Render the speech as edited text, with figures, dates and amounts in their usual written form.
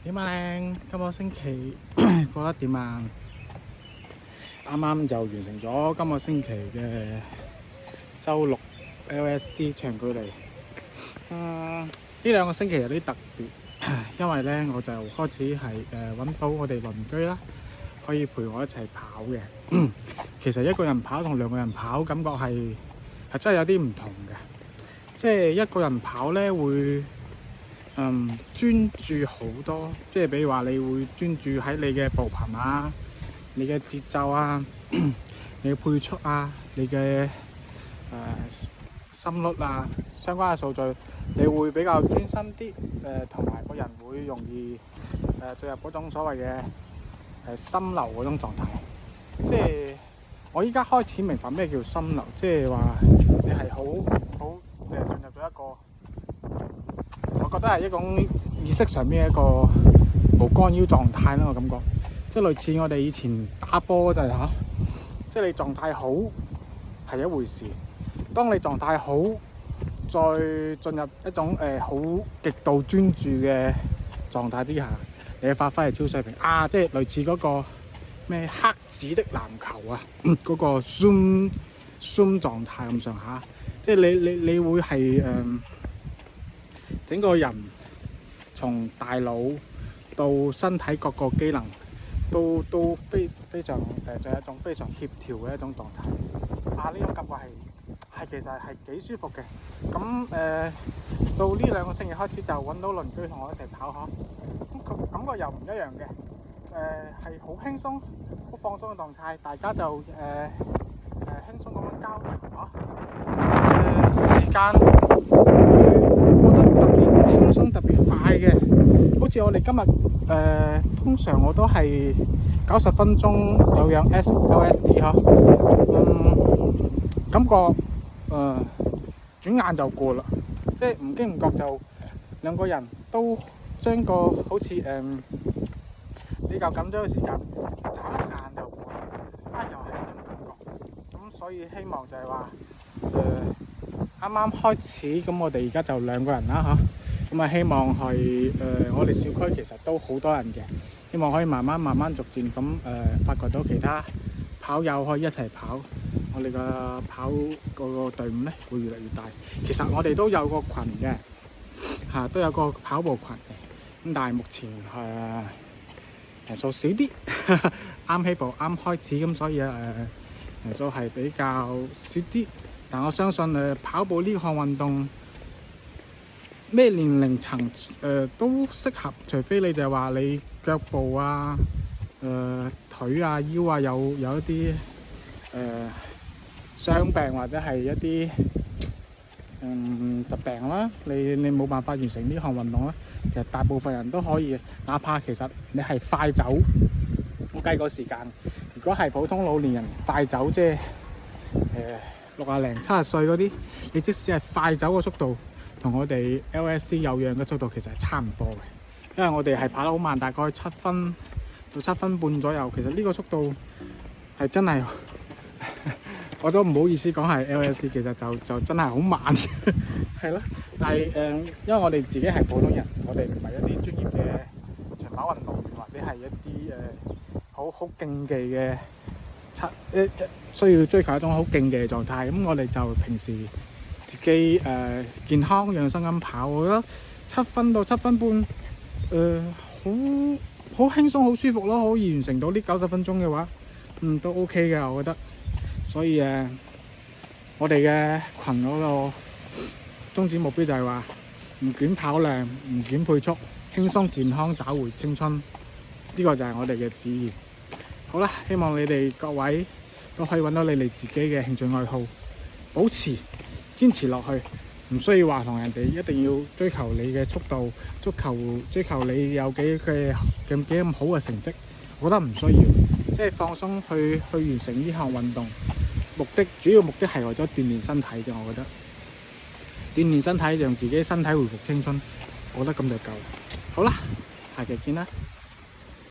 點啊靚？今個星期過得點啊？啱啱就完成咗今個星期嘅周6 LSD 長距離。呢兩個星期有啲特別，因為咧我就開始係揾到我哋鄰居啦，可以陪我一齊跑嘅。其實一個人跑同兩個人跑感覺係真係有啲唔同嘅。即係一個人跑咧會專注好多，即係比如話你會專注喺你嘅步頻啊、你嘅節奏啊、你嘅配速啊、你嘅心率啊相關嘅數據，你會比較專心啲，同埋個人會容易進入嗰種所謂嘅心流嗰種狀態。即係我依家開始明白咩叫心流，即係話你係好進入咗一個，我覺得係一種意識上面一個無干擾狀態啦。我感覺即係類似我哋以前打波嗰陣嚇，即係你狀態好係一回事，當你狀態好再進入一種好極度專注嘅狀態之下，你嘅發揮係超水平啊！即係類似嗰個咩黑子的籃球啊，嗰個 zoom 狀態咁上下，即係你會係整個人從大腦到身體各個機能都非常就係一種非常協調嘅一種狀態啊！呢種感覺係其實係幾舒服嘅。咁到呢兩個星期開始就揾到鄰居同我一齊跑呵，咁感覺又唔一樣嘅。係好輕鬆、好放鬆嘅狀態，大家就輕鬆咁樣交流呵。時間會過得特別輕鬆、特別快嘅，好似我哋今日通常我都係90分鐘有氧 LSD 呵，感覺轉眼就過啦，即係唔經唔覺就兩個人都將個好似比較緊張嘅時間眨一散就過啦，又係呢種感覺。咁所以希望就係話啱啱開始，咁我哋而家就兩個人啦嚇，咁希望係我哋小區其實都好多人嘅，希望可以慢慢逐漸咁發掘到其他跑友可以一齊跑，我哋嘅跑個隊伍咧會越嚟越大。其實我哋都有個群嘅都有個跑步群嘅，咁但係目前人數少啲，啱起步啱開始，咁所以人數係比較少啲。但我相信跑步呢項運動咩年齡層都適合，除非你就係話你腳部啊、腿啊、腰啊有一啲傷病或者係一啲疾病啦，你冇辦法完成呢項運動啦。其實大部分人都可以，哪怕其實你係快走，我計個時間，如果係普通老年人快走，即係60零70歲嗰啲，你即使係快走嘅速度，同我哋 LSD 有氧嘅速度其實係差唔多嘅，因為我哋係跑得好慢，大概7分到7分半左右。其實呢個速度係真係我都唔好意思講係 LSD， 其實就真係好慢係咯。但係因為我哋自己係普通人，我哋唔係一啲專業嘅長跑運動員，或者係一啲好競技嘅需要追求一種好競技嘅狀態。咁我哋就平時自己健康養生咁跑，我覺得7分到7分半好輕鬆、好舒服咯，可以完成到呢90分鐘嘅話，都 OK 嘅，我覺得。所以我哋嘅群嗰個宗旨目標就係話唔捲跑量、唔捲配速，輕鬆健康找回青春，呢個就係我哋嘅旨意。好啦，希望你哋各位都可以揾到你哋自己嘅興趣愛好，保持堅持落去，唔需要話同人哋一定要追求你嘅速度，追求你有幾咁好嘅成績，我覺得唔需要，即係放鬆去完成呢項運動。主要目的係為咗鍛鍊身體啫，我覺得鍛鍊身體，讓自己身體回復青春，我覺得咁就夠啦。好啦，下期見啦。